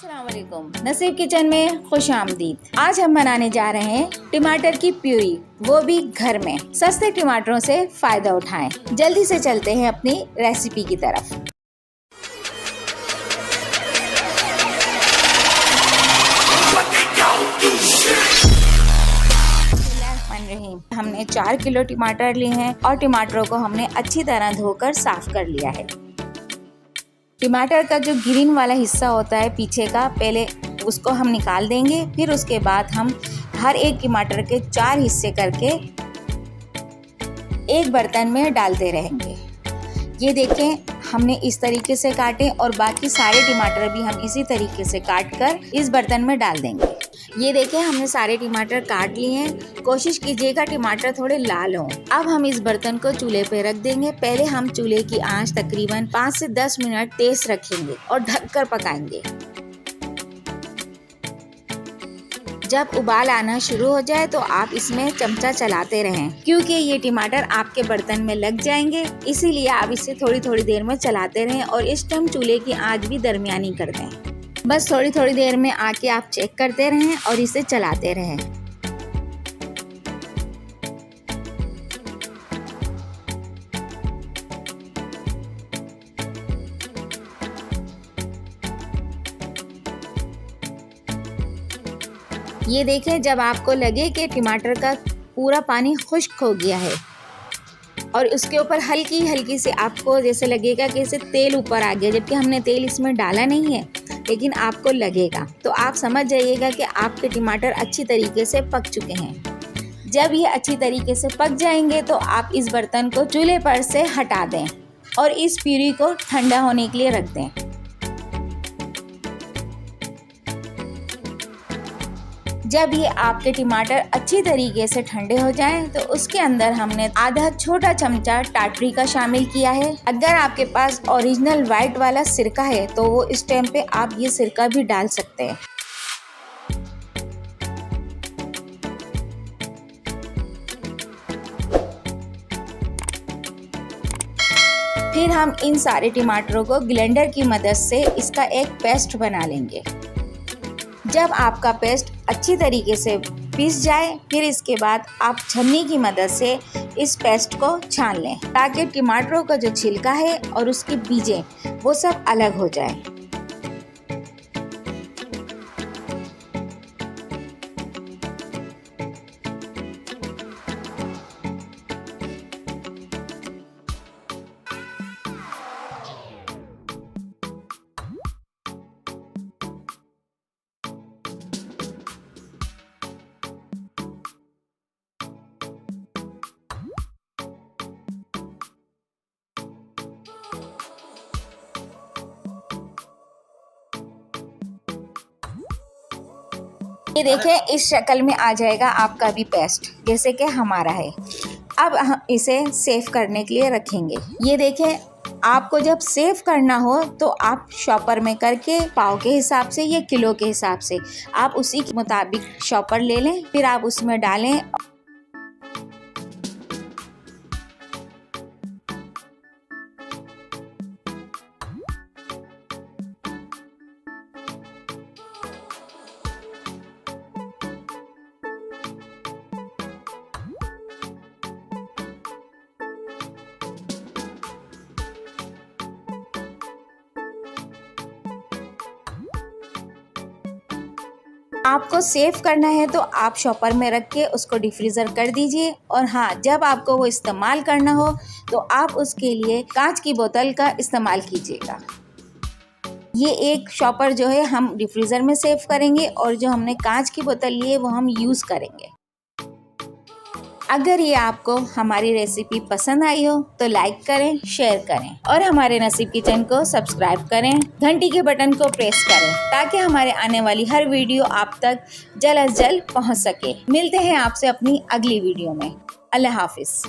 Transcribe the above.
अस्सलाम वालेकुम। नसीब किचन में खुश आमदीद। आज हम बनाने जा रहे हैं टमाटर की प्यूरी, वो भी घर में। सस्ते टमाटरों से फायदा उठाएं। जल्दी से चलते हैं अपनी रेसिपी की तरफ। हमने 4 किलो टमाटर लिए हैं और टमाटरों को हमने अच्छी तरह धोकर साफ कर लिया है। टमाटर का जो ग्रीन वाला हिस्सा होता है पीछे का, पहले उसको हम निकाल देंगे। फिर उसके बाद हम हर एक टमाटर के 4 हिस्से करके एक बर्तन में डालते रहेंगे। ये देखें, हमने इस तरीके से काटे और बाकी सारे टमाटर भी हम इसी तरीके से काट कर इस बर्तन में डाल देंगे। ये देखें, हमने सारे टमाटर काट लिए हैं। कोशिश कीजिएगा टमाटर थोड़े लाल हों। अब हम इस बर्तन को चूल्हे पे रख देंगे। पहले हम चूल्हे की आंच तकरीबन 5 से 10 मिनट तेज रखेंगे और ढककर पकाएंगे। जब उबाल आना शुरू हो जाए तो आप इसमें चमचा चलाते रहें, क्योंकि ये टमाटर आपके बर्तन में लग जाएंगे। इसीलिए आप इसे थोड़ी थोड़ी देर में चलाते रहें और इस टाइम चूल्हे की आंच भी दरमियानी कर दें। बस थोड़ी थोड़ी देर में आके आप चेक करते रहें और इसे चलाते रहें। ये देखें, जब आपको लगे कि टमाटर का पूरा पानी खुश्क हो गया है और उसके ऊपर हल्की हल्की से आपको जैसे लगेगा कि इसे तेल ऊपर आ गया, जबकि हमने तेल इसमें डाला नहीं है, लेकिन आपको लगेगा, तो आप समझ जाइएगा कि आपके टमाटर अच्छी तरीके से पक चुके हैं। जब ये अच्छी तरीके से पक जाएंगे तो आप इस बर्तन को चूल्हे पर से हटा दें और इस प्यूरी को ठंडा होने के लिए रख दें। जब ये आपके टमाटर अच्छी तरीके से ठंडे हो जाएं तो उसके अंदर हमने आधा छोटा चमचा टाटरी का शामिल किया है। अगर आपके पास ओरिजिनल वाइट वाला सिरका है तो वो इस टाइम पे आप ये सिरका भी डाल सकते हैं। फिर हम इन सारे टमाटरों को ब्लेंडर की मदद से इसका एक पेस्ट बना लेंगे। जब आपका पेस्ट अच्छी तरीके से पीस जाए, फिर इसके बाद आप छन्नी की मदद से इस पेस्ट को छान लें, ताकि टमाटरों का जो छिलका है और उसके बीजें वो सब अलग हो जाए। ये देखें, इस शक्ल में आ जाएगा आपका भी पेस्ट, जैसे कि हमारा है। अब हम इसे सेव करने के लिए रखेंगे। ये देखें, आपको जब सेव करना हो तो आप शॉपर में करके पाव के हिसाब से या किलो के हिसाब से आप उसी के मुताबिक शॉपर ले लें, फिर आप उसमें डालें। आपको सेव करना है तो आप शॉपर में रख के उसको डिफ्रीज़र कर दीजिए। और हाँ, जब आपको वो इस्तेमाल करना हो तो आप उसके लिए कांच की बोतल का इस्तेमाल कीजिएगा। ये एक शॉपर जो है हम डिफ्रीज़र में सेव करेंगे और जो हमने कांच की बोतल ली है वो हम यूज़ करेंगे। अगर ये आपको हमारी रेसिपी पसंद आई हो तो लाइक करें, शेयर करें और हमारे नसीब किचन को सब्सक्राइब करें। घंटी के बटन को प्रेस करें ताकि हमारे आने वाली हर वीडियो आप तक जल्द अज जल्द पहुंच सके। मिलते हैं आपसे अपनी अगली वीडियो में। अल्लाह हाफिज।